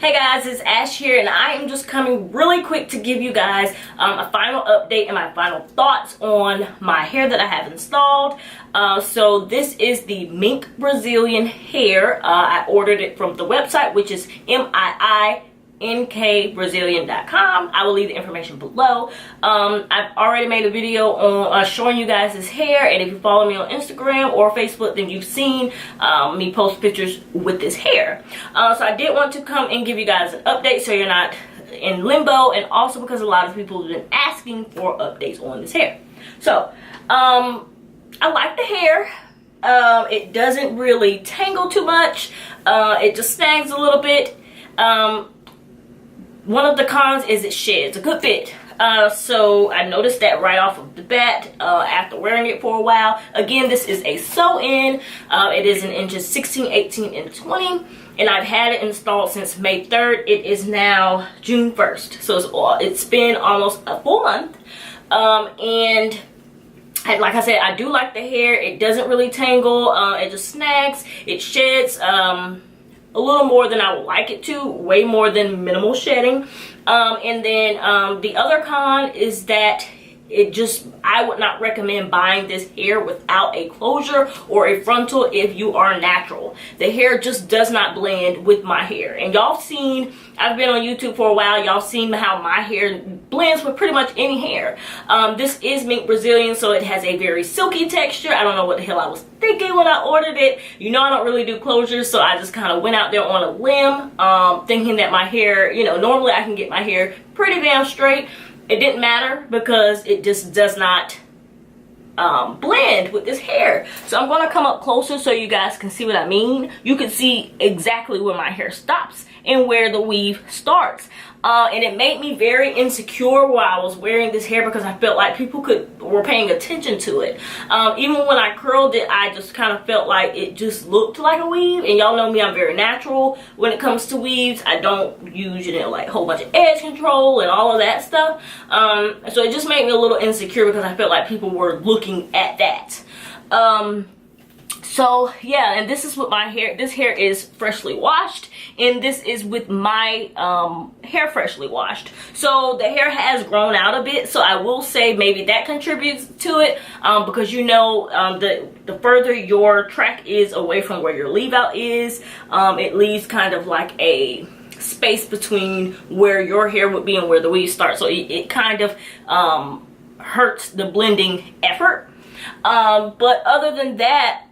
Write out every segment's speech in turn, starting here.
Hey guys, it's Ash here, and I am just coming really quick to give you guys a final update and my final thoughts on my hair that I have installed. So this is the Miink Brazilian hair. I ordered it from the website, which is miinkbrazilian.com. I will leave the information below. I've already made a video on showing you guys this hair, and if you follow me on Instagram or Facebook, then you've seen me post pictures with this hair. So I did want to come and give you guys an update so you're not in limbo, and also because a lot of people have been asking for updates on this hair. So I like the hair. It doesn't really tangle too much. It just snags a little bit. One of the cons is it sheds a good bit. So I noticed that right off of the bat after wearing it for a while. Again, this is a sew-in. It is in inches 16, 18, and 20. And I've had it installed since May 3rd. It is now June 1st. So it's been almost a full month. And like I said, I do like the hair. It doesn't really tangle. It just snags. It sheds a little more than I would like it to, way more than minimal shedding. And then the other con is that I would not recommend buying this hair without a closure or a frontal if you are natural. The hair just does not blend with my hair. And y'all seen, I've been on YouTube for a while, y'all seen how my hair blends with pretty much any hair. This is Miink Brazilian, so it has a very silky texture. I don't know what the hell I was thinking when I ordered it. You know I don't really do closures, so I just kind of went out there on a limb, thinking that my hair, you know, normally I can get my hair pretty damn straight. It didn't matter because it just does not blend with this hair. So I'm going to come up closer so you guys can see what I mean. You can see exactly where my hair stops and where the weave starts. And it made me very insecure while I was wearing this hair because I felt like people were paying attention to it. Even when I curled it, I just kind of felt like it just looked like a weave. And y'all know me, I'm very natural when it comes to weaves. I don't use, you know, like a whole bunch of edge control and all of that stuff. So it just made me a little insecure because I felt like people were looking at that. So yeah, and this is what my hair, this hair is freshly washed, and this is with my hair freshly washed. So the hair has grown out a bit, so I will say maybe that contributes to it, because you know, the further your track is away from where your leave out is, it leaves kind of like a space between where your hair would be and where the weave starts. So it kind of hurts the blending effort. But other than that,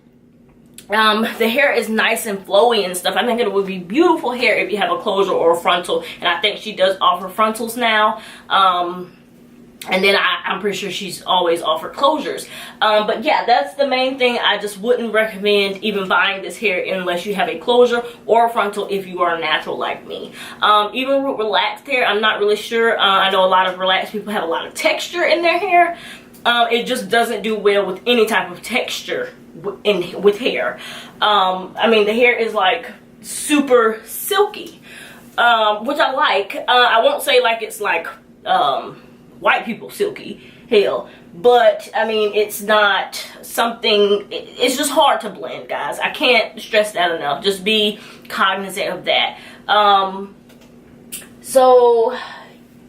the hair is nice and flowy and stuff. I think it would be beautiful hair if you have a closure or a frontal, and I think she does offer frontals now. And then I'm pretty sure she's always offered closures. But yeah, that's the main thing. I just wouldn't recommend even buying this hair unless you have a closure or a frontal if you are natural like me. Even with relaxed hair, I'm not really sure. I know a lot of relaxed people have a lot of texture in their hair. It just doesn't do well with any type of texture with hair. I mean, the hair is like super silky, which I like. I won't say like it's like white people silky, hell, but I mean, it's not something, it's just hard to blend, guys. I can't stress that enough. Just be cognizant of that. So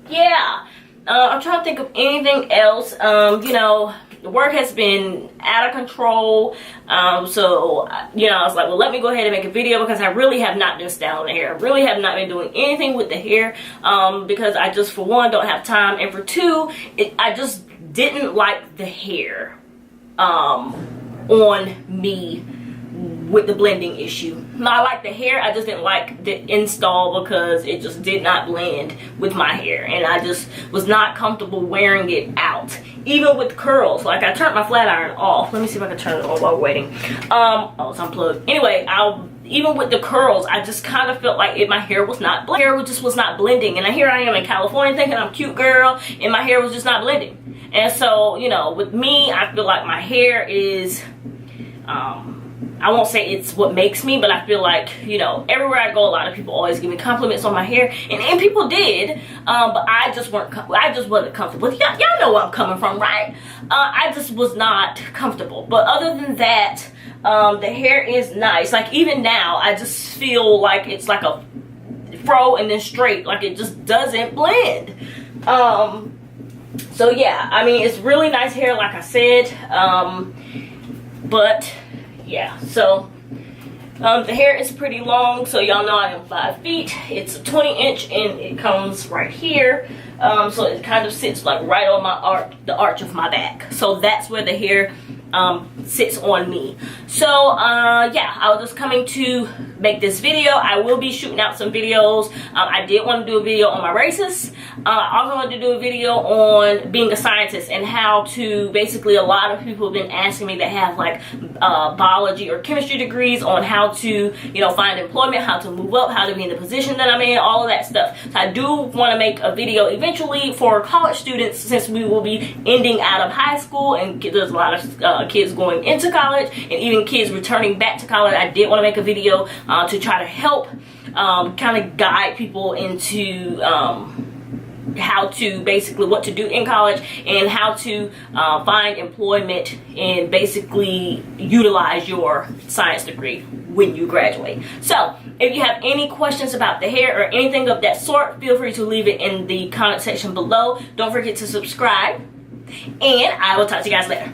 yeah, I'm trying to think of anything else. You know, the work has been out of control. So, you know, I was like, well, let me go ahead and make a video because I really have not been styling the hair. I really have not been doing anything with the hair, because I just, for one, don't have time. And for two, I just didn't like the hair on me with the blending issue. No, I like the hair, I just didn't like the install because it just did not blend with my hair, and I just was not comfortable wearing it out. Even with curls, like I turned my flat iron off. Let me see if I can turn it on while we're waiting. Oh, it's unplugged. Anyway, even with the curls, I just kind of felt like my hair was not blending. Hair just was not blending, and here I am in California thinking I'm a cute girl, and my hair was just not blending. And so, you know, with me, I feel like my hair is I won't say it's what makes me, but I feel like, you know, everywhere I go, a lot of people always give me compliments on my hair, and people did, but I just wasn't comfortable. Y'all know where I'm coming from, right? I just was not comfortable. But other than that, the hair is nice. Like even now, I just feel like it's like fro and then straight. Like, it just doesn't blend. So yeah, I mean, it's really nice hair, like I said. But yeah, so the hair is pretty long, so y'all know I am 5 feet. It's a 20-inch and it comes right here. So it kind of sits like right on my the arch of my back. So that's where the hair sits on me. So yeah, I was just coming to make this video. I will be shooting out some videos. I did want to do a video on my races. I also wanted to do a video on being a scientist and how to, basically, a lot of people have been asking me that have like biology or chemistry degrees on how to, you know, find employment, how to move up, how to be in the position that I'm in, all of that stuff. So I do want to make a video eventually for college students, since we will be ending out of high school and there's a lot of kids going into college and even kids returning back to college. I did want to make a video to try to help kind of guide people into how to, basically, what to do in college and how to find employment and basically utilize your science degree when you graduate. So if you have any questions about the hair or anything of that sort, feel free to leave it in the comment section below. Don't forget to subscribe, and I will talk to you guys later.